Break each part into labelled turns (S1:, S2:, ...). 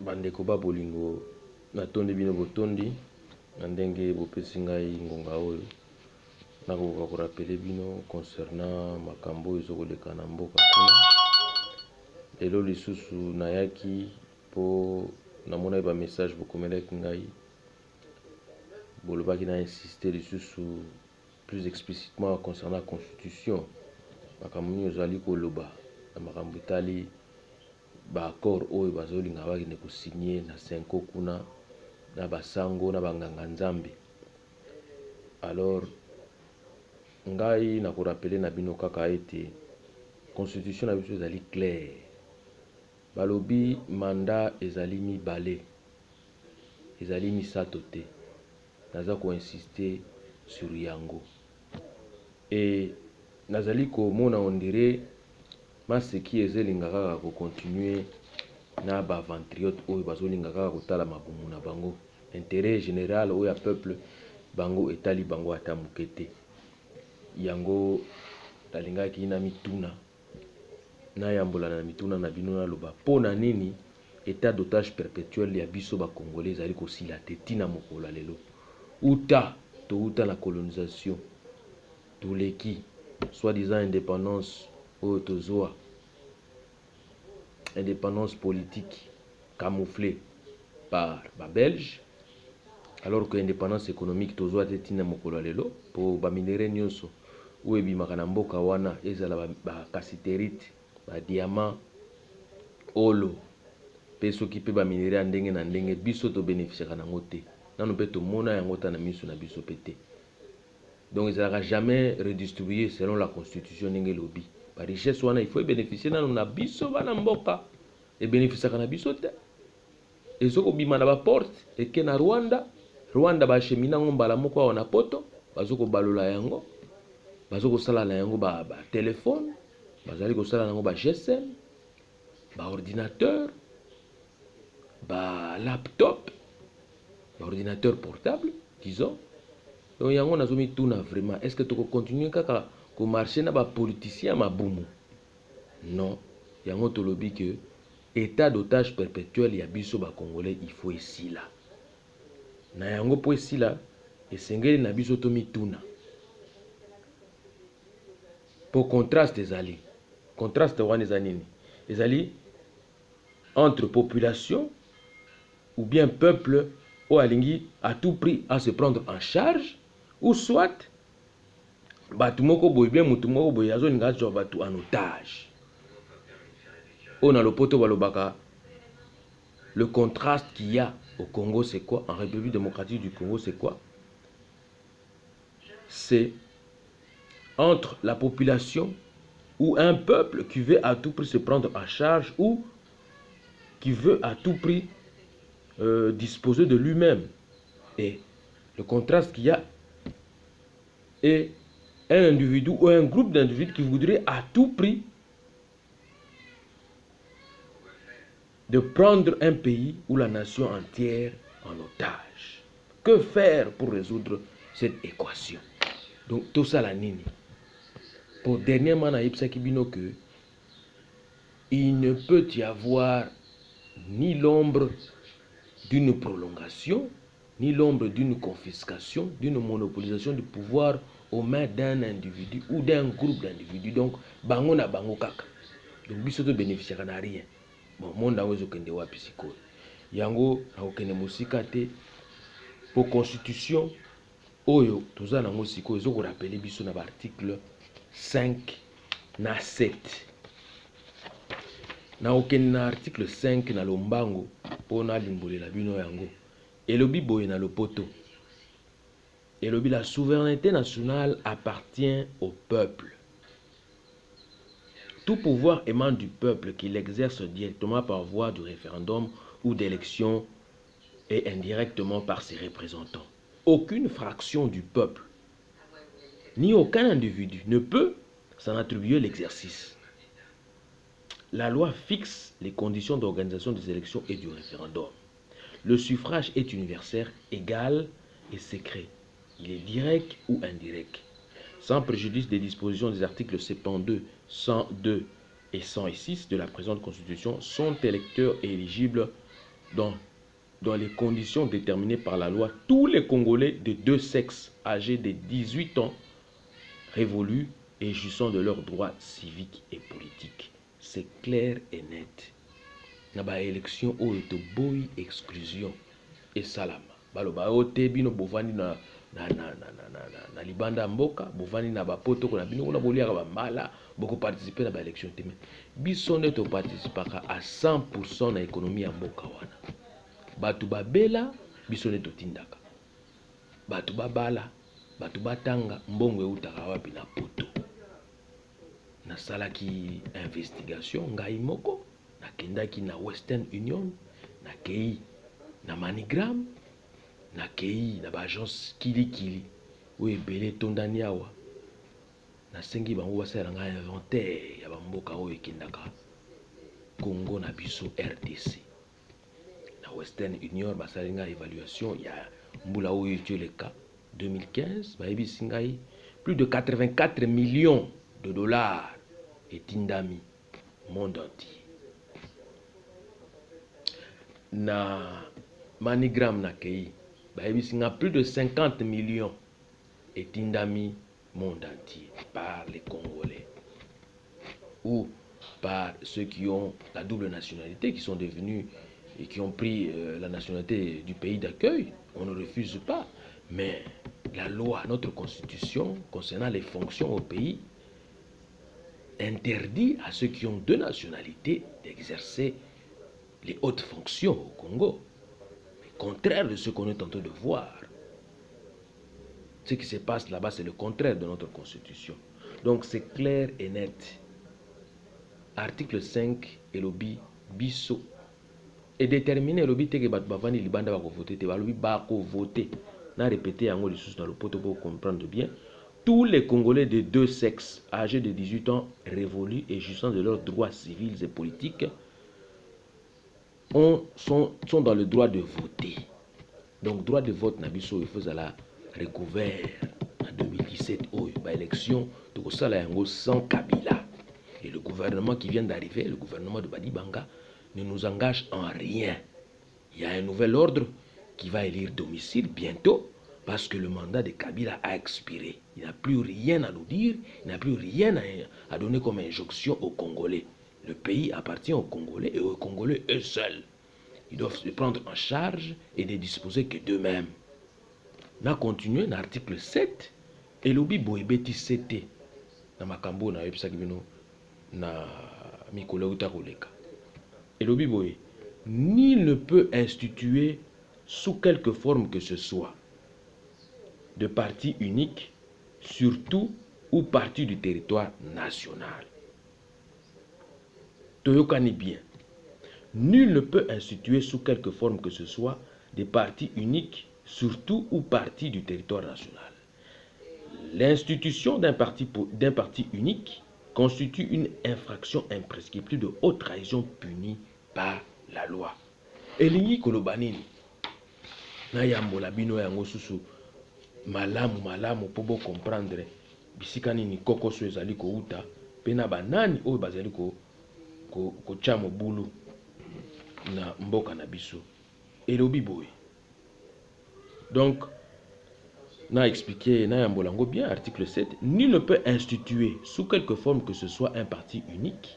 S1: bandeko ba bolingo natondi bino botondi na ndenge bopesi ngai ngonga oyo nakoka korapele bino concernant makambo ezokoleka na mboka kuna. Lelo lisusu nayaki po namona ba message bokomelaki ngai bolobaki na insister lisusu plus explicitement concernant la constitution. Makambo nini ozali koloba na makambo etali ba accord oyo bazolinga bakende kosigner na 5 kuna na basango na banganga nzambe. Alors ngai na korapele na bino kaka ete constitution na biso ezali clair. Balobi mandat ezali mibale, ezali misato te. Naza ko insister sur yango. Et nazali komona on dirait maseki ezelinga kaka ko continuer na ba ventriote oyo bazolinga kaka kotala mabumu na bango. Intérêt général oyo ya peuple bango etali bango ata mukete. Yango talingaki na mituna na yambolana na mituna na bino na loba pona nini état d'otage perpétuel ya biso ba congolais ezali kosila te tina mokolo lelo. Uta na colonisation toleki soi-disant indépendance oyo tozwa, indépendance politique camouflée par ba Belge, alors que indépendance économique tozwa te tina mokolo lelo po ba minere nyonso oyo ebimaka na mboka wana ezala ba cassiterite, ba diamant, olo pe soki pe ba minere ndenge na ndenge biso to bénéficiera nango te. Nanu pe to mona yango ta na miso na biso pété. Donc ça sera jamais redistribué selon la constitution ndenge lobi. Ba richesse wana il faut bénéficier nanu na biso bana mboka et bénéficier na biso te. Et soko bima na ba porte et ke na Rwanda ba chemina ngombala moko wana poto bazoko balola yango. Bazoko sala na yango ba téléphone, bazali ko sala nango ba GSM, ba ordinateur, ba laptop, ba ordinateur portable, disons. Donc yango nazomi tuna vraiment, est-ce que tu peux continuer kaka ko marcher na ba politicien mabumu? Non, yango tolobi que état d'otage perpétuel ya biso ba congolais il faut ici là. Na yango po ici là, esengeli na biso to mituna. Pour contraste ezali. Contraste wana ezali. Ezali entre population ou bien peuple ou alingi à tout prix à se prendre en charge ou soit batu moko boy bien mutu moko boy azolinga zo batu en otage. On a le poto balobaka. Le contraste qu'il y a au Congo c'est quoi? En République démocratique du Congo c'est quoi? C'est entre la population ou un peuple qui veut à tout prix se prendre en charge ou qui veut à tout prix disposer de lui-même. Et le contraste qu'il y a est un individu ou un groupe d'individus qui voudrait à tout prix de prendre un pays ou la nation entière en otage. Que faire pour résoudre cette équation? Donc tout ça la nini. Pour dernièrement, que il ne peut y avoir ni l'ombre d'une prolongation, ni l'ombre d'une confiscation, d'une monopolisation du pouvoir aux mains d'un individu ou d'un groupe d'individus. Donc, bango na bango kaka. Donc, biso to bénéficiera na rien. Bon, monde a ozo kende wa pisiko. Yango na okende musika te pour constitution oyo toza na musiko ezo ko rappeler biso na article 5 na 7. Na okende na article 5 na lombango pona limbolela bino yango. Elobi boye na lopoto. Elobi la souveraineté nationale appartient au peuple. Tout pouvoir émane du peuple qui l'exerce directement par voie du référendum ou d'élection et indirectement par ses représentants. Aucune fraction du peuple ni aucun individu ne peut s'en attribuer l'exercice. La loi fixe les conditions d'organisation des élections et du référendum. Le suffrage est universel, égal et secret. Il est direct ou indirect. Sans préjudice des dispositions des articles 72, 102 et 106 de la présente Constitution, sont électeurs et éligibles dans les conditions déterminées par la loi, tous les Congolais de deux sexes âgés de 18 ans révolus et jouissant de leurs droits civiques et politiques. C'est clair et net. Na ba élection o eto boy exclusion et salama. Baloba o te bino bovandi na libanda mboka, bovandi na ba poto ko na bino na bolia ba mala, boko participer na ba élection te. Biso ne to participaka à 100% na économie ya mboka wana. Batu babela biso ne to tindaka. Batu babala, batu batanga mbongo eutaka wapi na poto. Nasalaki investigation ngai moko, nakendaki na Western Union, nakei na Manigram, nakei na ba agence kilikili oyo ebele tondani awa. Nasengi bango basala nga inventaire ya bamboka oyo ekendaka Congo na biso RDC. Na Western Union basala nga évaluation ya mbula oyo etueleka 2015, bayebisi ngai plus de 84 millions de dollars etindami monde entier. Na Manigram na kei bayebisi nga plus de 50 millions etindami monde entier par les Congolais ou par ceux qui ont la double nationalité, qui sont devenus et qui ont pris la nationalité du pays d'accueil. On ne refuse pas, mais la loi, notre constitution concernant les fonctions au pays interdit à ceux qui ont deux nationalités d'exercer les hautes fonctions au Congo. Contraire de ce qu'on est en train de voir. Ce qui se passe là-bas, c'est le contraire de notre constitution. Donc c'est clair et net. Article 5 et lobby biso est déterminé lobby te que bavani libanda va voter te lobby ba voter. Na répété yango les sources dans le poto pour comprendre bien. Tous les Congolais de deux sexes âgés de 18 ans révolus et jouissant de leurs droits civils et politiques sont dans le droit de voter. Donc droit de vote nabiso il faut la recouvert en 2017 oh ba élection de sala yango sans Kabila. Et le gouvernement qui vient d'arriver, le gouvernement de Badi Banga, ne nous engage en rien. Il y a un nouvel ordre qui va élire domicile bientôt parce que le mandat de Kabila a expiré. Il n'a plus rien à nous dire, il n'a plus rien à donner comme injonction aux Congolais. Le pays appartient aux Congolais et aux Congolais eux seuls. Ils doivent se prendre en charge et ne disposer que d'eux-mêmes. On a continué dans l'article 7 et l'obi boebeti CT. Dans ma cambo, na website na mikolo utakoleka. Et l'obi boye, nul ne peut instituer sous quelque forme que ce soit de parti unique, surtout ou partie du territoire national. Toyokani bien. Nul ne peut instituer sous quelque forme que ce soit des partis uniques, surtout ou partie du territoire national. L'institution d'un parti unique constitue une infraction imprescriptible de haute trahison punie par la loi. Elingi kolobanini na yambola bino yango susu malamu pobo comprendre bisikani ni kokoso ezali ko uta pena banani oyo bazali ko chamo bulu na mboka na biso elobi boye. Donc n'a expliqué n'a yambolango bien article 7, nul ne peut instituer sous quelque forme que ce soit un parti unique,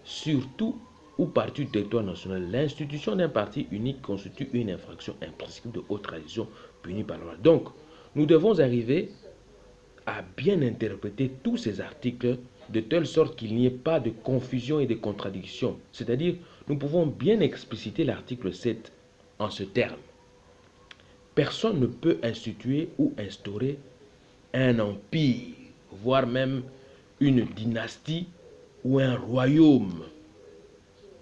S1: surtout ou partie du territoire national. L'institution d'un parti unique constitue une infraction imprescriptible de haute trahison punie par la loi. Donc nous devons arriver à bien interpréter tous ces articles de telle sorte qu'il n'y ait pas de confusion et de contradiction. C'est-à-dire, nous pouvons bien expliciter l'article 7 en ce terme. Personne ne peut instituer ou instaurer un empire, voire même une dynastie ou un royaume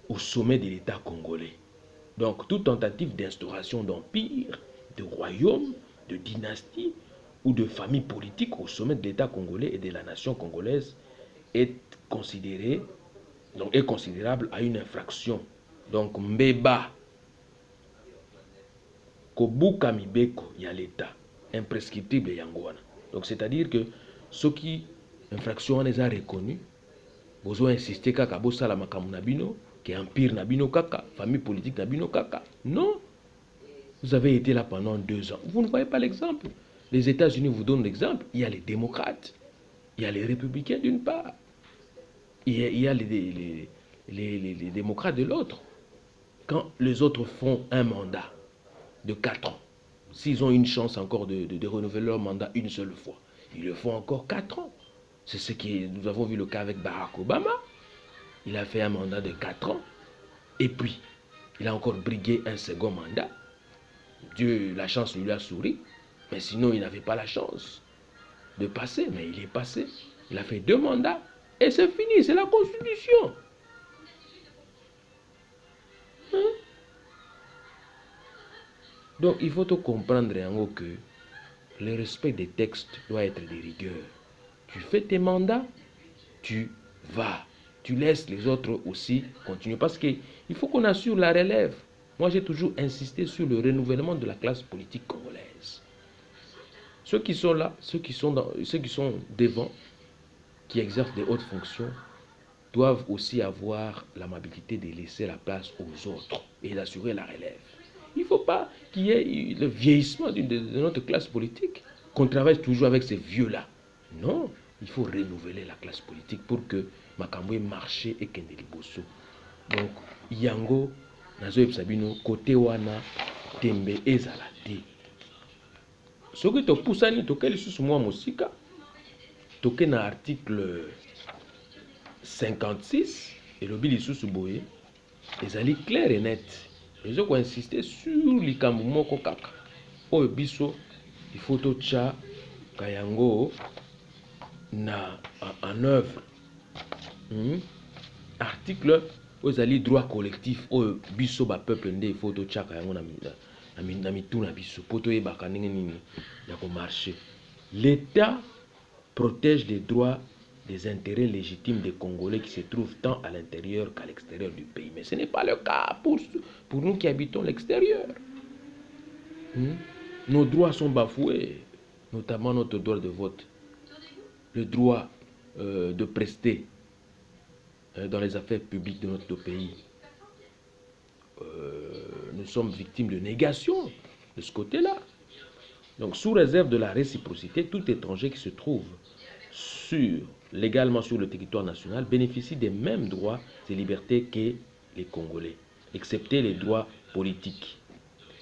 S1: au sommet de l'État congolais. Donc, toute tentative d'instauration d'empire, de royaume, de dynastie ou de famille politique au sommet de l'État congolais et de la nation congolaise est considérée, donc est considérable à une infraction. Donc, mbeba kobuka mibeko ya l'État imprescriptible yangwana. Donc, c'est-à-dire que ceux qui infraction les a reconnus, besoin insister kaka bosala makambo na bino que empire Nabino Kaka, famille politique Nabino Kaka. Non. Vous avez été là pendant 2 ans. Vous ne voyez pas l'exemple. Les États-Unis vous donnent l'exemple. Il y a les démocrates, il y a les républicains d'une part, il y a les démocrates de l'autre. Quand les autres font un mandat de 4 ans, s'ils ont une chance encore de renouveler leur mandat une seule fois, ils le font encore 4 ans. C'est ce que nous avons vu le cas avec Barack Obama. Il a fait un mandat de 4 ans. Et puis, il a encore brigué un second mandat. Dieu, la chance lui a souri. Mais sinon, il n'avait pas la chance de passer. Mais il est passé. Il a fait 2 mandats. Et c'est fini. C'est la Constitution. Hein? Donc, il faut tout comprendre en haut que le respect des textes doit être de rigueur. Tu fais tes mandats, tu vas. Tu laisses les autres aussi continuer. Parce qu'il faut qu'on assure la relève. Moi, j'ai toujours insisté sur le renouvellement de la classe politique congolaise. Ceux qui sont là, ceux qui sont devant, qui exercent des hautes fonctions, doivent aussi avoir l'amabilité de laisser la place aux autres et d'assurer la relève. Il ne faut pas qu'il y ait le vieillissement de notre classe politique, qu'on travaille toujours avec ces vieux-là. Non, il faut renouveler la classe politique pour que Makambo marche et kende liboso. Donc, Yango, Nazo Sabino, côté wana, tembe ezala te. Ce que tu poussani, tu as sous moi musika, tu na article 56, et le bill sous boye, ezali clair et net. Je vais insister sur likambo moko kaka. Oyo biso, il faut to tcha kayango en œuvre. Article ozali droit collectif oyo biso ba peuple nde il faut to tcha kayango na mituna biso poto yebaka ndenge nini ya ko marcher. L'État protège les droits des intérêts légitimes des Congolais qui se trouvent tant à l'intérieur qu'à l'extérieur du pays. Mais ce n'est pas le cas pour nous qui habitons l'extérieur. Nos droits sont bafoués, notamment notre droit de vote, le droit de prester dans les affaires publiques de notre pays. Nous sommes victimes de négation de ce côté-là. Donc, sous réserve de la réciprocité, tout étranger qui se trouve légalement sur le territoire national bénéficie des mêmes droits et libertés que les Congolais, excepté les droits politiques.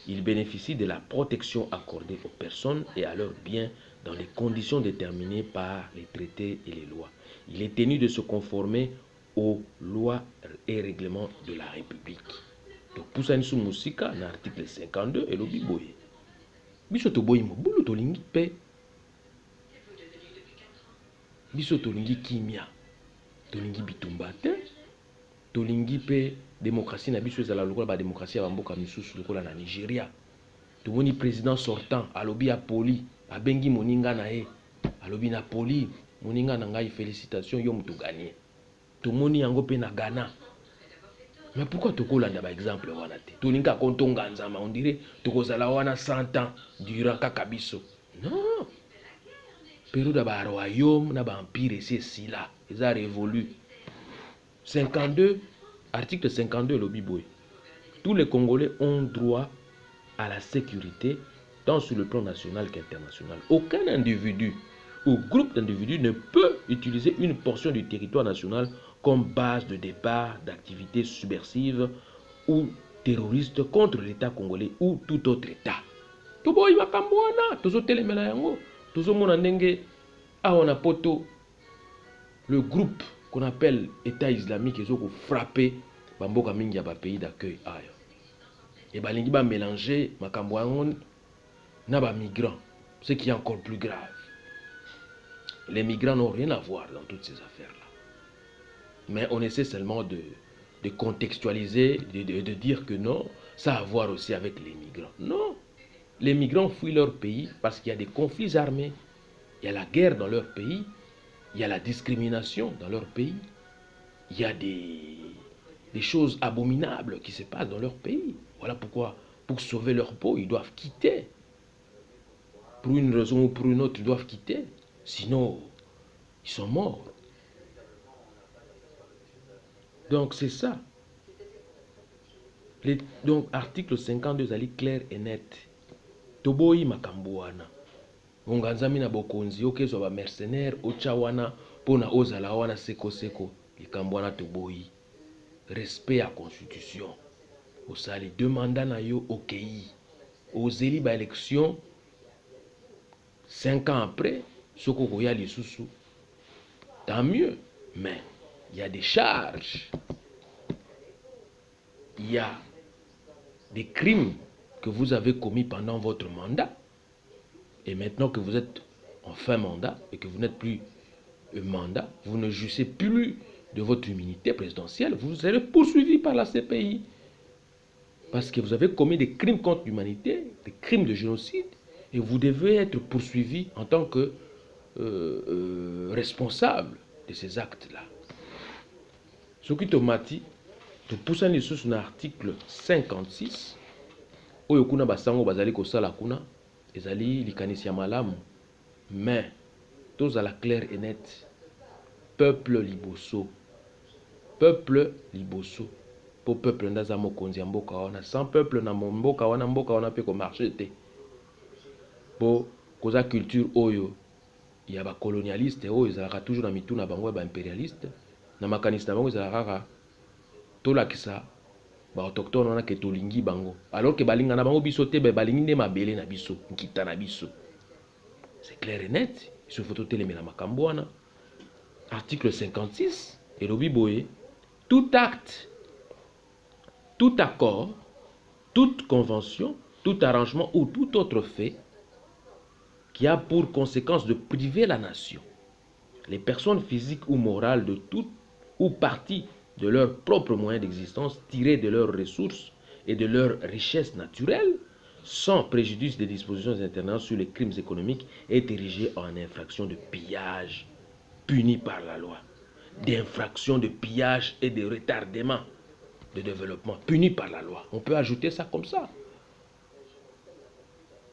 S1: Il bénéficie de la protection accordée aux personnes et à leurs biens dans les conditions déterminées par les traités et les lois. Il est tenu de se conformer aux lois et règlements de la République. Donc, pour ça, nous sommes aussi dans l'article 52 et le biboye. Biso to boy mobulu to lingi pe. Biso to lingi kimia. To lingi bitumba te. To lingi pe démocratie na biso ezala lokola ba démocratie ya mboka misusu lokola na Nigeria. To moni président sortant alobi a poli, abengi moninga na ye. Alobi na poli, moninga na ngai félicitations yo mutu gagné. To moni yango pe na Ghana. Mais pourquoi tu as un exemple wana te? Tu n'as pas nzama, on dirait tu as wana 100 ans durant kakabiso. Non. Période d'aba royaume na ba empire c'est si là, ils ont révolu. 52 article 52 le biboy. Tous les Congolais ont droit à la sécurité tant sur le plan national qu'international. Aucun individu ou groupe d'individus ne peut utiliser une portion du territoire national comme base de départ d'activités subversives ou terroristes contre l'État congolais ou tout autre État. Toboy makambo wana, tozo telemela yango, tozo mona ndenge awana poto le groupe qu'on appelle État islamique ezoko frapper bamboka mingi ya ba pays d'accueil ayo. Et balingi ba mélanger makambo yango na ba migrants, ce qui est encore plus grave. Les migrants n'ont rien à voir dans toutes ces affaires-là. Mais on essaie seulement de contextualiser, de dire que non, ça a à voir aussi avec les migrants. Non, les migrants fuient leur pays parce qu'il y a des conflits armés, il y a la guerre dans leur pays, il y a la discrimination dans leur pays, il y a des choses abominables qui se passent dans leur pays. Voilà pourquoi, pour sauver leur peau, ils doivent quitter. Pour une raison ou pour une autre, ils doivent quitter. Sinon, ils sont morts. Donc c'est ça. Donc, article 52 ezali clair et net. Toboyi makambo wana. Onganzami na bokonzi okezwa ba mercenaire ocha wana pona ozala wana seko seko likambo wana toboyi. Respect à constitution. Osali 2 mandats na yo okei. Ozeli ba élection 5 ans après soko koya lisusu. Tant mieux, mais il y a des charges. Il y a des crimes que vous avez commis pendant votre mandat. Et maintenant que vous êtes en fin mandat et que vous n'êtes plus mandat, vous ne jouissez plus de votre immunité présidentielle, vous serez poursuivi par la CPI. Parce que vous avez commis des crimes contre l'humanité, des crimes de génocide, et vous devez être poursuivi en tant que responsable de ces actes-là. Ce qui te mati, tu pousses un sur l'article 56, où kuna basango bazali kosala kuna, ezali likanisi ya malamu, mais tous à la claire et nette, peuple liboso, pour peuple ndaza mokonzi ya mboka wana, sans peuple na mboka wana pe ko marcher te. Pour koza culture oyo ya ba colonialiste oyo ezalaka toujours na mitu na bango ba impérialiste, na makanisi na bango ezalaka kaka tolakisa ba autochtone wana ke tolingi bango, alors que balinga na bango biso te, balingi nde mabele na biso, nkita na biso. C'est clair et net. Il se faut telemela makambo wana. Article 56 et lobi boye, tout acte, tout accord, toute convention, tout arrangement ou tout autre fait qui a pour conséquence de priver la nation, les personnes physiques ou morales de tout ou partie de leurs propres moyens d'existence tirés de leurs ressources et de leurs richesses naturelles, sans préjudice des dispositions internationales sur les crimes économiques, est érigé en infraction de pillage punie par la loi, d'infraction de pillage et de retardement de développement punie par la loi. On peut ajouter ça comme ça.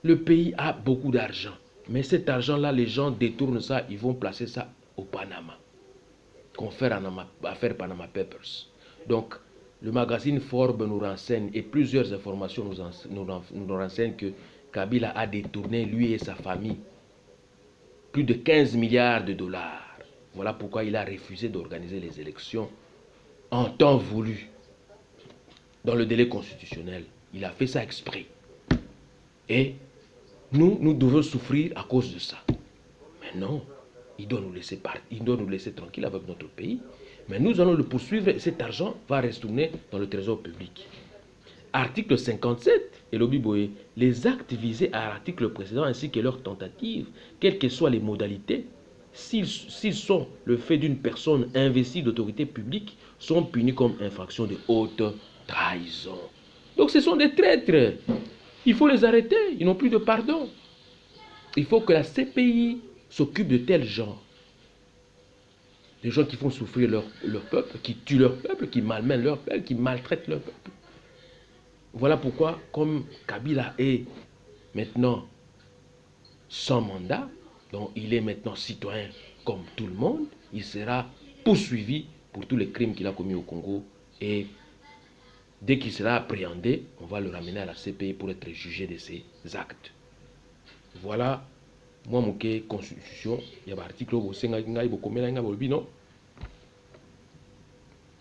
S1: Le pays a beaucoup d'argent, mais cet argent-là, les gens détournent ça, ils vont placer ça au Panama. Confère en affaire Panama Papers. Donc, le magazine Forbes nous renseigne, et plusieurs informations nous renseignent que Kabila a détourné, lui et sa famille, plus de 15 milliards de dollars. Voilà pourquoi il a refusé d'organiser les élections en temps voulu, dans le délai constitutionnel. Il a fait ça exprès. Et nous devons souffrir à cause de ça. Mais non, il doit nous laisser partir, il doit nous laisser tranquille avec notre pays. Mais nous allons le poursuivre et cet argent va retourner dans le trésor public. Article 57, et l'Obiboé, les actes visés à l'article précédent ainsi que leurs tentatives, quelles que soient les modalités, s'ils sont le fait d'une personne investie d'autorité publique, sont punis comme infraction de haute trahison. Donc ce sont des traîtres. Il faut les arrêter, ils n'ont plus de pardon. Il faut que la CPI s'occupe de tels gens. Des gens qui font souffrir leur peuple, qui tuent leur peuple, qui malmènent leur peuple, qui maltraitent leur peuple. Voilà pourquoi, comme Kabila est maintenant sans mandat, donc il est maintenant citoyen comme tout le monde, il sera poursuivi pour tous les crimes qu'il a commis au Congo. Et dès qu'il sera appréhendé, on va le ramener à la CPI pour être jugé de ses actes. Voilà, moi, mon constitution, il y a un article où il y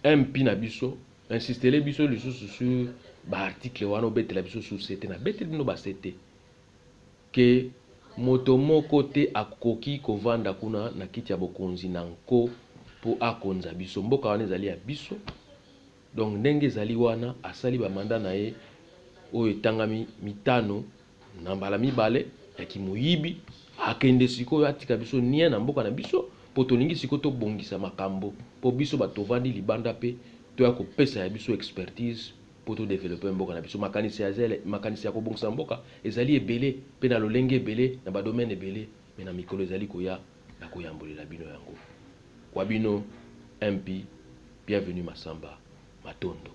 S1: a un pinabiso, insister les biso sur l'article où on a biso sur c'était na bête no basete que motomoko te akoki kovanda kuna na kiti ya bokonzi na nko po akonza biso mboka wana ezali ya biso. Donc ndenge ezali wana asali ba manda na ye oyo etangami mitano na mbala mibale ya kimoyibi akende sikoyo atika biso nia na mboka na biso po tolingi sikoyo tobongisa makambo po biso batovandi libanda pe to ya kopesa ya biso expertise pour to développer mboka na biso makanisi ya kobongisa mboka ezali ebele pe na lolenge ebele na ba domaine ebele mais na mikolo ezali koya na koyambolela bino yango kwa bino MP bienvenue Masamba Matondo.